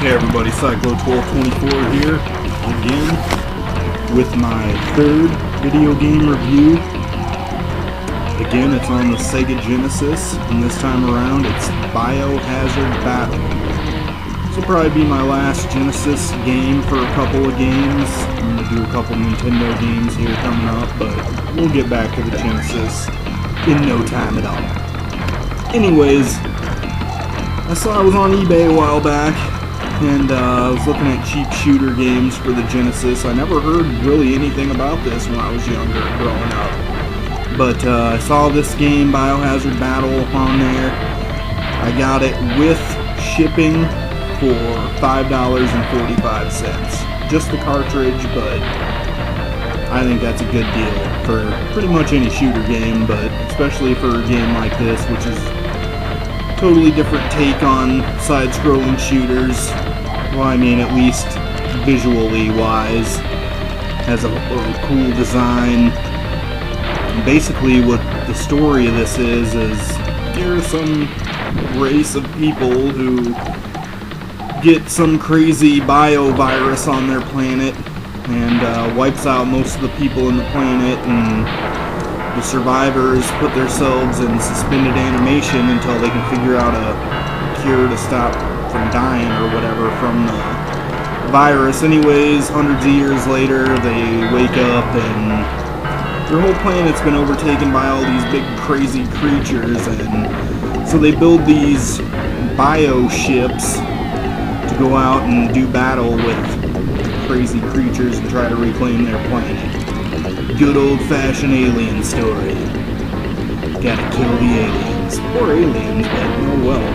Hey everybody, CYCLO1224 here, again, with my third video game review. Again, it's on the Sega Genesis, and this time around it's Bio Hazard Battle. This will probably be my last Genesis game for a couple of games. I'm going to do a couple Nintendo games here coming up, but we'll get back to the Genesis in no time at all. Anyways, I saw I was on eBay a while back, and I was looking at cheap shooter games for the Genesis. I never heard really anything about this when I was younger, growing up. But I saw this game, Bio Hazard Battle, on there. I got it with shipping for $5.45. Just the cartridge, but I think that's a good deal for pretty much any shooter game, but especially for a game like this, which is totally different take on side-scrolling shooters. Well, I mean, at least visually wise, has a cool design. And basically, what the story of this is there's some race of people who get some crazy bio virus on their planet and wipes out most of the people in the planet, and the survivors put themselves in suspended animation until they can figure out a cure to stop from dying or whatever from the virus. Anyways, hundreds of years later, they wake up and their whole planet's been overtaken by all these big crazy creatures, and so they build these bio ships to go out and do battle with crazy creatures and try to reclaim their planet. Good old-fashioned alien story. Gotta kill the aliens. Poor aliens, but oh well.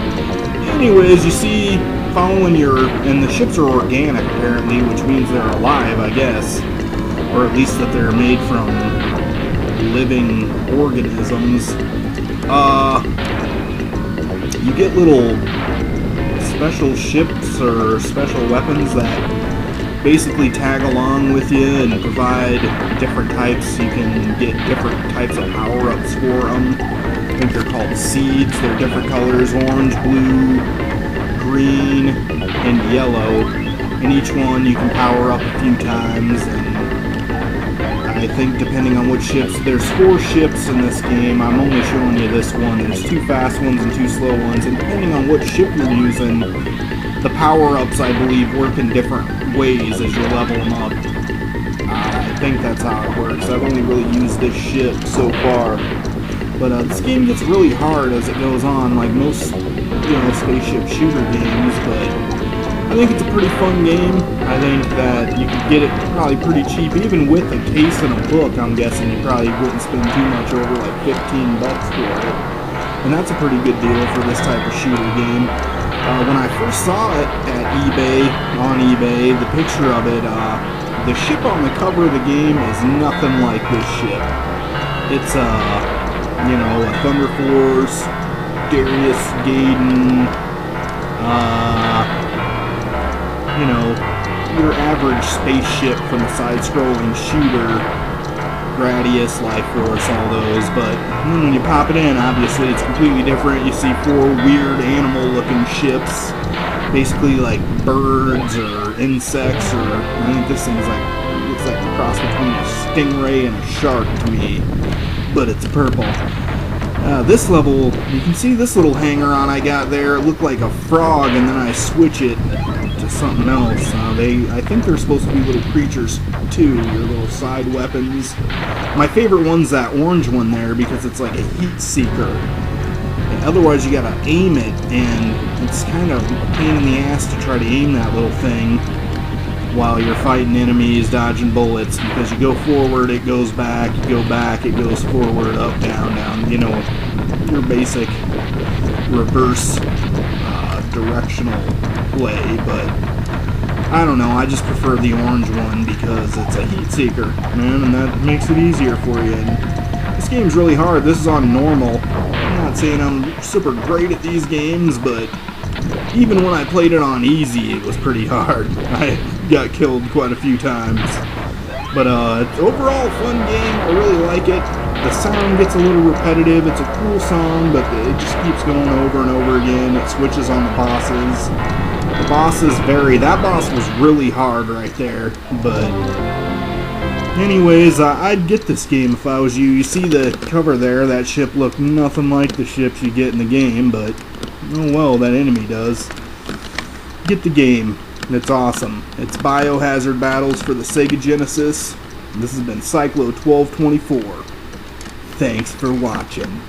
Anyways, you see, and the ships are organic apparently, which means they're alive, I guess. Or at least that they're made from living organisms. You get little special ships or special weapons that basically tag along with you and provide different types. You can get different types of power-ups for them. I think they're called seeds. They're different colors: orange, blue, green, and yellow. And each one you can power up a few times. And I think depending on which ships, there's 4 ships in this game. I'm only showing you this one. There's 2 fast ones and 2 slow ones. And depending on what ship you're using, the power-ups, I believe, work in different ways as you level them up. I think that's how it works. I've only really used this ship so far. But this game gets really hard as it goes on, like most, spaceship shooter games, but I think it's a pretty fun game. I think that you could get it probably pretty cheap, even with a case and a book. I'm guessing you probably wouldn't spend too much, over like $15 for it. And that's a pretty good deal for this type of shooter game. When I first saw it on eBay, the picture of it, the ship on the cover of the game is nothing like this ship. It's a Thunder Force, Darius Gaiden, your average spaceship from a side-scrolling shooter, Gradius, Life Force, all those, but when you pop it in, obviously it's completely different. You see 4 weird animal-looking ships, basically like birds or insects, or I think this thing looks like a cross between a stingray and a shark to me, but it's purple. This level, you can see this little hanger-on I got there. It looked like a frog, and then I switch it to something else. I think they're supposed to be little creatures too, your little side weapons. My favorite one's that orange one there because it's like a heat seeker. And otherwise you gotta aim it, and it's kind of a pain in the ass to try to aim that little thing while you're fighting enemies, dodging bullets, because you go forward, it goes back, you go back, it goes forward, up, down, down, your basic reverse directional play. But I don't know, I just prefer the orange one because it's a heat seeker, man, and that makes it easier for you. And this game's really hard. This is on normal. I'm not saying I'm super great at these games, but even when I played it on easy, it was pretty hard. I got killed quite a few times. But it's overall a fun game. I really like it. The sound gets a little repetitive. It's a cool song, but it just keeps going over and over again. It switches on the bosses. The bosses vary. That boss was really hard right there. But anyways, I'd get this game if I was you. You see the cover there. That ship looked nothing like the ships you get in the game, but oh well, that enemy does. Get the game. It's awesome. It's Bio Hazard Battles for the Sega Genesis. This has been CYCLO1224. Thanks for watching.